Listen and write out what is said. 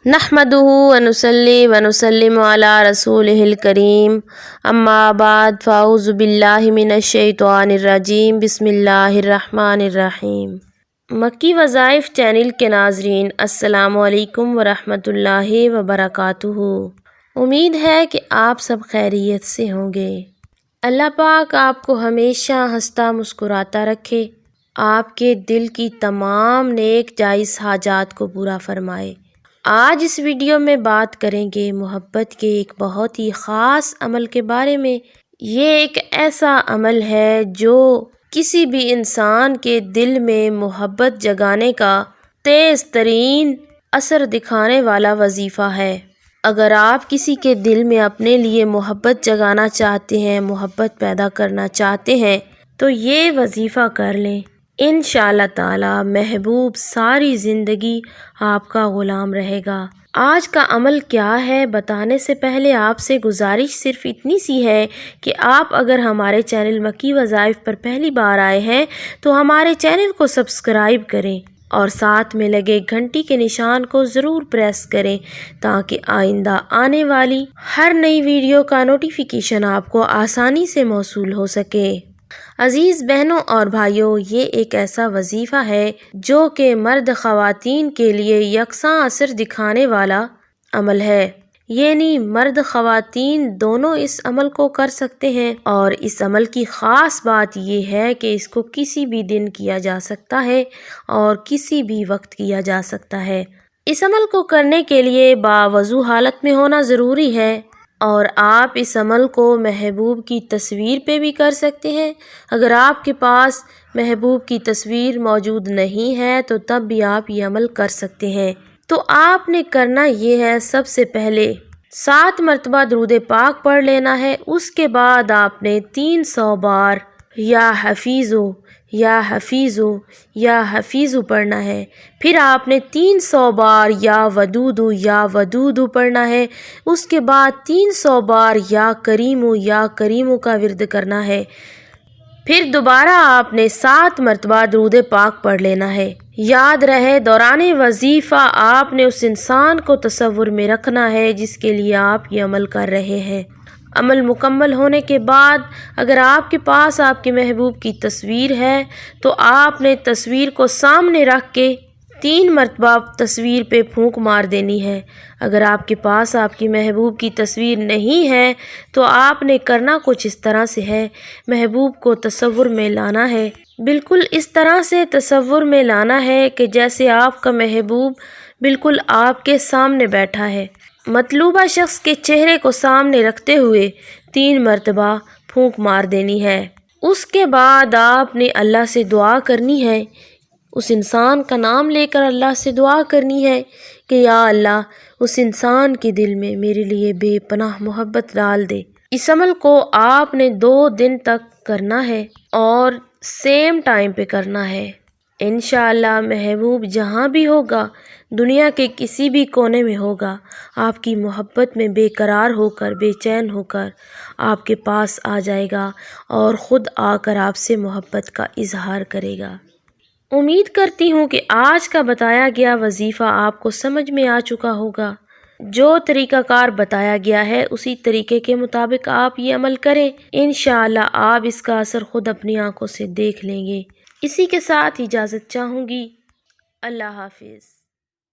نحمدہ ونصلی ونسلم علی رسولہ الکریم اما بعد فاعوذ باللہ من الشیطان الرجیم بسم اللہ الرحمن الرحیم۔ مکی وظائف چینل کے ناظرین السلام علیکم ورحمۃ اللہ وبرکاتہ۔ امید ہے کہ آپ سب خیریت سے ہوں گے۔ اللہ پاک آپ کو ہمیشہ ہنستا مسکراتا رکھے، آپ کے دل کی تمام نیک جائز حاجات کو پورا فرمائے۔ آج اس ویڈیو میں بات کریں گے محبت کے ایک بہت ہی خاص عمل کے بارے میں۔ یہ ایک ایسا عمل ہے جو کسی بھی انسان کے دل میں محبت جگانے کا تیز ترین اثر دکھانے والا وظیفہ ہے۔ اگر آپ کسی کے دل میں اپنے لیے محبت جگانا چاہتے ہیں، محبت پیدا کرنا چاہتے ہیں تو یہ وظیفہ کر لیں۔ انشاءاللہ تعالی محبوب ساری زندگی آپ کا غلام رہے گا۔ آج کا عمل کیا ہے بتانے سے پہلے آپ سے گزارش صرف اتنی سی ہے کہ آپ اگر ہمارے چینل مکی وظائف پر پہلی بار آئے ہیں تو ہمارے چینل کو سبسکرائب کریں اور ساتھ میں لگے گھنٹی کے نشان کو ضرور پریس کریں تاکہ آئندہ آنے والی ہر نئی ویڈیو کا نوٹیفیکیشن آپ کو آسانی سے موصول ہو سکے۔ عزیز بہنوں اور بھائیوں، یہ ایک ایسا وظیفہ ہے جو کہ مرد خواتین کے لیے یکساں اثر دکھانے والا عمل ہے، یعنی مرد خواتین دونوں اس عمل کو کر سکتے ہیں، اور اس عمل کی خاص بات یہ ہے کہ اس کو کسی بھی دن کیا جا سکتا ہے اور کسی بھی وقت کیا جا سکتا ہے۔ اس عمل کو کرنے کے لیے باوضو حالت میں ہونا ضروری ہے، اور آپ اس عمل کو محبوب کی تصویر پہ بھی کر سکتے ہیں۔ اگر آپ کے پاس محبوب کی تصویر موجود نہیں ہے تو تب بھی آپ یہ عمل کر سکتے ہیں۔ تو آپ نے کرنا یہ ہے، سب سے پہلے 7 مرتبہ درود پاک پڑھ لینا ہے۔ اس کے بعد آپ نے 300 بار یا حفیظو یا حفیظو یا حفیظو پڑھنا ہے۔ پھر آپ نے 300 بار یا ودودو پڑھنا ہے۔ اس کے بعد 300 بار یا کریمو کا ورد کرنا ہے۔ پھر دوبارہ آپ نے 7 مرتبہ درود پاک پڑھ لینا ہے۔ یاد رہے، دوران وظیفہ آپ نے اس انسان کو تصور میں رکھنا ہے جس کے لیے آپ یہ عمل کر رہے ہیں۔ عمل مکمل ہونے کے بعد اگر آپ کے پاس آپ کے محبوب کی تصویر ہے تو آپ نے تصویر کو سامنے رکھ کے 3 مرتبہ تصویر پہ پھونک مار دینی ہے۔ اگر آپ کے پاس آپ کی محبوب کی تصویر نہیں ہے تو آپ نے کرنا کچھ اس طرح سے ہے، محبوب کو تصور میں لانا ہے، بالکل اس طرح سے تصور میں لانا ہے کہ جیسے آپ کا محبوب بالکل آپ کے سامنے بیٹھا ہے۔ مطلوبہ شخص کے چہرے کو سامنے رکھتے ہوئے 3 مرتبہ پھونک مار دینی ہے۔ اس کے بعد آپ نے اللہ سے دعا کرنی ہے، اس انسان کا نام لے کر اللہ سے دعا کرنی ہے کہ یا اللہ اس انسان کے دل میں میرے لیے بے پناہ محبت ڈال دے۔ اس عمل کو آپ نے 2 دن تک کرنا ہے اور سیم ٹائم پہ کرنا ہے۔ انشاءاللہ محبوب جہاں بھی ہوگا، دنیا کے کسی بھی کونے میں ہوگا، آپ کی محبت میں بے قرار ہو کر، بے چین ہو کر آپ کے پاس آ جائے گا اور خود آ کر آپ سے محبت کا اظہار کرے گا۔ امید کرتی ہوں کہ آج کا بتایا گیا وظیفہ آپ کو سمجھ میں آ چکا ہوگا۔ جو طریقہ کار بتایا گیا ہے اسی طریقے کے مطابق آپ یہ عمل کریں، انشاءاللہ آپ اس کا اثر خود اپنی آنکھوں سے دیکھ لیں گے۔ اسی کے ساتھ اجازت چاہوں گی۔ اللہ حافظ۔